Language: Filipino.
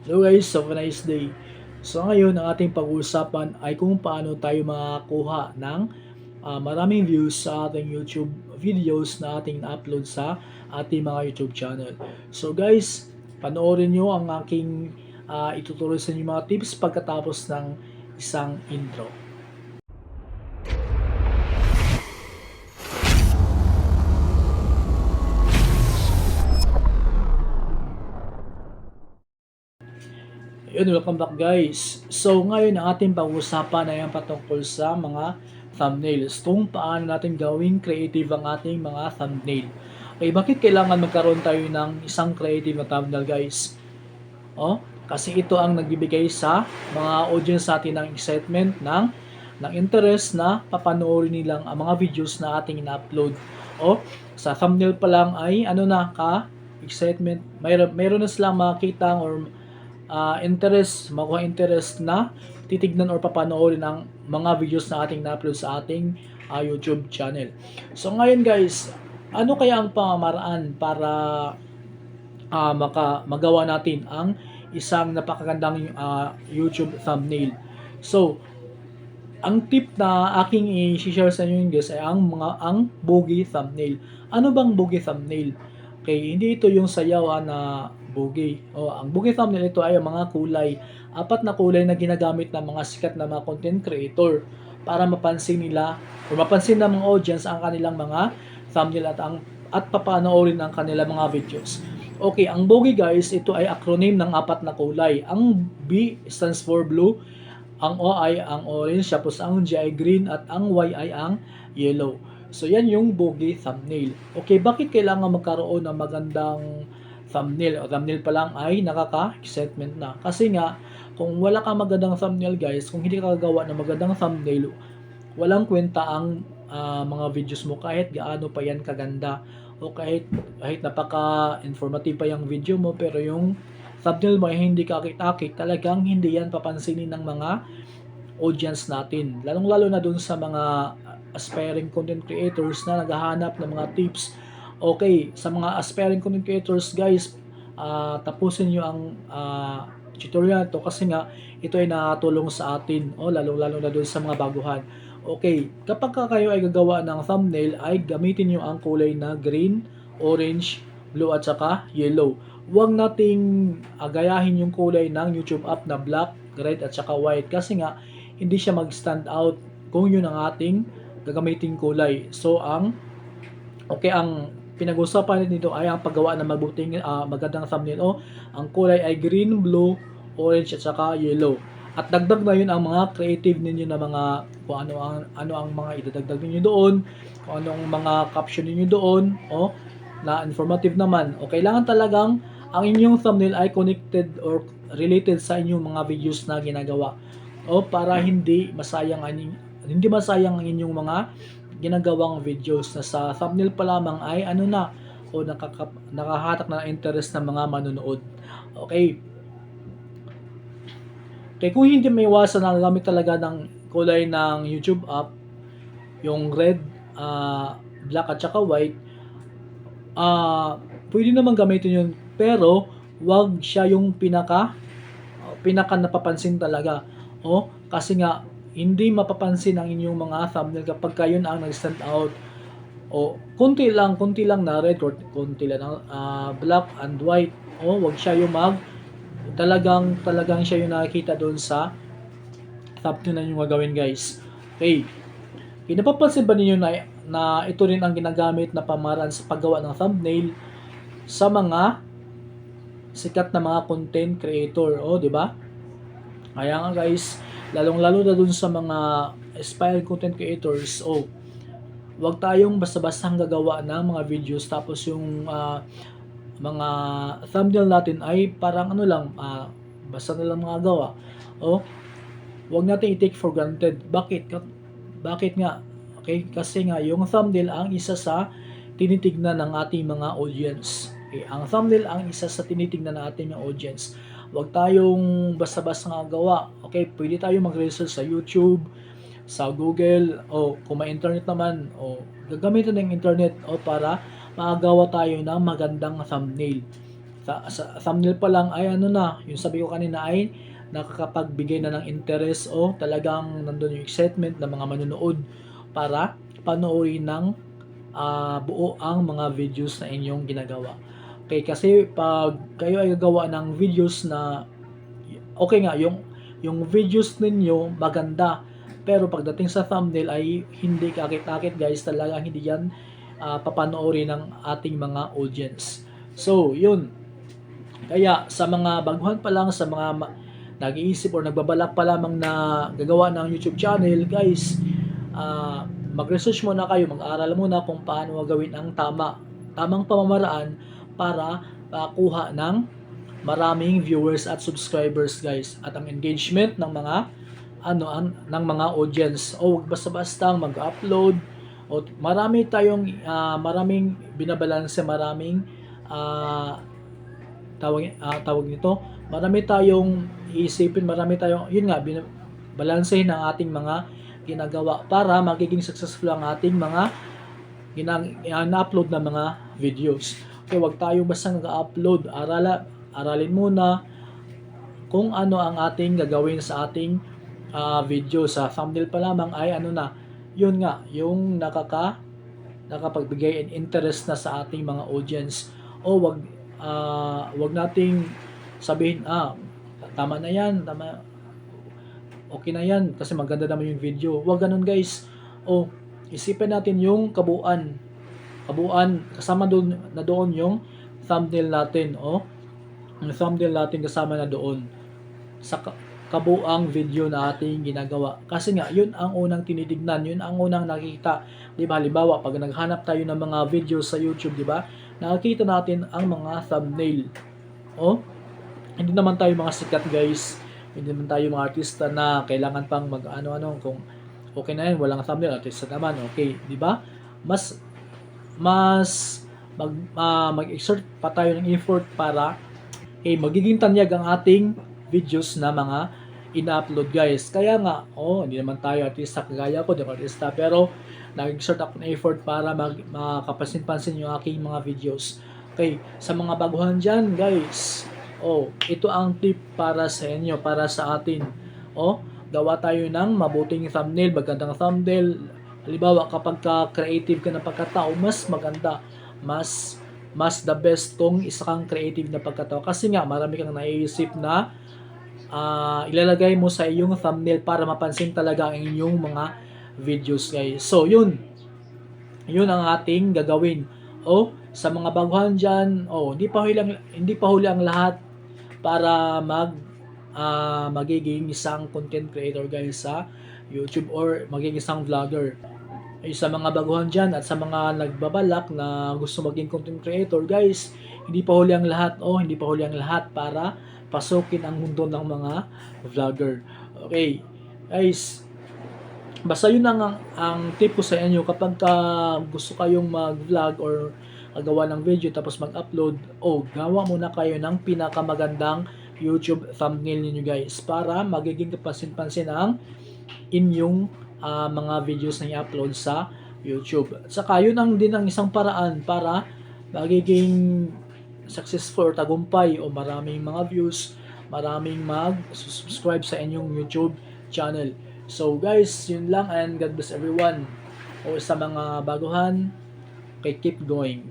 Hello guys, have a nice day. So ngayon, ang ating pag-uusapan ay kung paano tayo makakuha ng maraming views sa ating YouTube videos na ating upload sa ating mga YouTube channel. So guys, panoorin nyo ang aking ituturo sa inyo mga tips pagkatapos ng isang intro. Yun, welcome back guys. So ngayon ang ating pag-uusapan ay ang patungkol sa mga thumbnails. Kung paano natin gawing creative ang ating mga thumbnail. Okay, bakit kailangan magkaroon tayo ng isang creative na thumbnail guys? Kasi ito ang nagbibigay sa mga audience natin ng excitement, ng interest na papanoorin nilang ang mga videos na ating ina-upload. Sa thumbnail pa lang ay excitement, mayroon na silang makita or makuha interest na titignan or papanoorin ang mga videos na ating na-upload sa ating YouTube channel. So ngayon guys, ano kaya ang pamamaraan para magawa natin ang isang napakagandang YouTube thumbnail? So, ang tip na aking i-share sa inyo guys ay ang bogey thumbnail. Ano bang bogey thumbnail? Okay, hindi ito yung sayaw na bogey. Ang bogey thumbnail ito ay ang mga kulay. Apat na kulay na ginagamit ng mga sikat na mga content creator para mapansin nila o mapansin ng mga audience ang kanilang mga thumbnail at papanoorin ang kanilang mga videos. Okay, ang bogey guys, ito ay acronym ng apat na kulay. Ang B stands for blue, ang O ay ang orange, tapos ang G ay green, at ang Y ay ang yellow. So, yan yung bogey thumbnail. Okay, bakit kailangan magkaroon ng magandang thumbnail? O thumbnail pa lang ay nakaka-excitement na. Kasi nga, kung wala kang magandang thumbnail guys, kung hindi ka gagawa ng magandang thumbnail, walang kwenta ang mga videos mo kahit gaano pa yan kaganda o kahit napaka-informative pa yung video mo, pero yung thumbnail mo ay hindi kakit-akit, talagang hindi yan papansinin ng mga audience natin. Lalong-lalo na dun sa mga aspiring content creators na naghahanap ng mga tips. Okay, sa mga aspiring content creators guys, tapusin nyo ang tutorial to kasi nga ito ay nakatulong sa atin, lalong-lalo na dun sa mga baguhan. Okay, kapag kayo ay gagawa ng thumbnail ay gamitin nyo ang kulay na green, orange, blue at saka yellow. Huwag nating gayahin yung kulay ng YouTube app na black, red at saka white kasi nga hindi siya mag-stand out kung yun ang ating gagamiting kulay. So ang pinag-usapan nito ay ang paggawa ng magandang thumbnail. Ang kulay ay green, blue, orange at saka yellow. At dagdag na yun ang mga creative ninyo na mga kung ano ang mga idadagdag niyo doon, kung anong mga caption niyo doon, na informative naman. Kailangan talagang ang inyong thumbnail ay connected or related sa inyong mga videos na ginagawa. Para hindi masayang ang inyong mga ginagawang videos na sa thumbnail pa lamang ay nakahatak na interest ng mga manonood. Okay. Kaya kung hindi may iwasan na gamit talaga ng kulay ng YouTube app, yung red, black at saka white, pwede naman gamitin yun, pero wag siya yung pinaka napapansin talaga. Kasi nga hindi mapapansin ang inyong mga thumbnail kapag kayo ang nag-stand out. Konti lang na red or konti lang black and white. Wag siya yung talagang siya yung nakikita doon sa thumbnail na yung gagawin guys. Okay. Napapansin ba ninyo na ito rin ang ginagamit na pamamaraan sa paggawa ng thumbnail sa mga sikat na mga content creator, di ba? Kaya nga guys, lalong-lalo na dun sa mga aspiring content creators, wag tayong basta-bastang gagawa ng mga videos tapos yung mga thumbnail natin ay parang basta na lang mga gawa. Wag natin i-take for granted. Bakit nga? Okay, kasi nga yung thumbnail ang isa sa tinitignan ng ating mga audience. Okay, ang thumbnail ang isa sa tinitignan ng ating mga audience. Huwag tayong basta-basta nga gawa. Okay, pwede tayo mag-research sa YouTube, sa Google, kung may internet naman, gagamitin ng internet para makagawa tayo ng magandang thumbnail. sa thumbnail pa lang ay ano na, yung sabi ko kanina ay nakakapagbigay na ng interest o talagang nandun yung excitement ng mga manonood para panoorin ng buo ang mga videos na inyong ginagawa. Okay, kasi pag kayo ay gagawa ng videos na okay nga, yung videos ninyo maganda, pero pagdating sa thumbnail ay hindi kakit-akit guys, talaga hindi yan papanoorin ng ating mga audience. So, yun. Kaya sa mga baguhan pa lang, sa mga nag-iisip or nagbabalak pa lamang na gagawa ng YouTube channel, guys, mag-research muna kayo, mag-aral muna kung paano gawin ang tamang pamamaraan para kuha ng maraming viewers at subscribers, guys, at ang engagement ng mga ng mga audience. O wag basta-basta mag-upload, o maraming binabalanse, maraming tawag nito, marami tayong iisipin, marami tayong yun nga balansehin ang ating mga ginagawa para magiging successful ang ating mga ina-upload na mga videos. Okay, wag tayo basta nag-upload. Aralin muna kung ano ang ating gagawin sa ating video. Sa thumbnail pa lamang ay ano na, yun nga, yung nakapagbigay and interest na sa ating mga audience. O wag nating sabihin, tama na yan, okay na yan, kasi maganda naman yung video. Wag ganun guys. O, isipin natin yung kabuuan, kasama doon yung thumbnail natin. Yung thumbnail natin kasama na doon sa kabuang video na ating ginagawa. Kasi nga, yun ang unang tinitignan, yun ang unang nakikita. Diba? Halimbawa, pag naghanap tayo ng mga videos sa YouTube, diba? Nakikita natin ang mga thumbnail. Hindi naman tayo mga sikat guys. Hindi naman tayo mga artista na kailangan pang mag-ano-ano. Kung okay na yan, walang thumbnail, artista naman, okay. Diba? Mas mag-exert pa tayo ng effort para magiging tanyag ang ating videos na mga ina-upload guys. Kaya nga, hindi naman tayo artista kagaya ko, di ba artista, pero nag-exert ako ng effort para makapansin-pansin yung aking mga videos. Okay, sa mga baguhan dyan guys, ito ang tip para sa inyo, para sa atin. Gawa tayo ng mabuting thumbnail, magandang thumbnail. Halimbawa, kapag creative ka na pagkatao, mas maganda, mas the best kung isa kang creative na pagkatao. Kasi nga, marami kang naiisip na ilalagay mo sa iyong thumbnail para mapansin talaga ang inyong mga videos guys. So, yun ang ating gagawin. Sa mga baguhan dyan, hindi pa huli ang lahat para magiging isang content creator guys sa YouTube or magiging isang vlogger. Sa mga baguhan dyan at sa mga nagbabalak na gusto maging content creator guys, hindi pa huli ang lahat para pasukin ang mundo ng mga vlogger. Okay guys, basta yun ang tip ko sa inyo. Kapag gusto kayong mag-vlog or gawa ng video tapos mag-upload, gawa muna kayo ng pinakamagandang YouTube thumbnail niyo guys para magiging kapansin-pansin ang inyong mga videos na i-upload sa YouTube. At saka yun din ang isang paraan para magiging successful or tagumpay o maraming mga views, maraming mag-subscribe sa inyong YouTube channel. So guys, yun lang, and God bless everyone. Sa mga baguhan, keep going.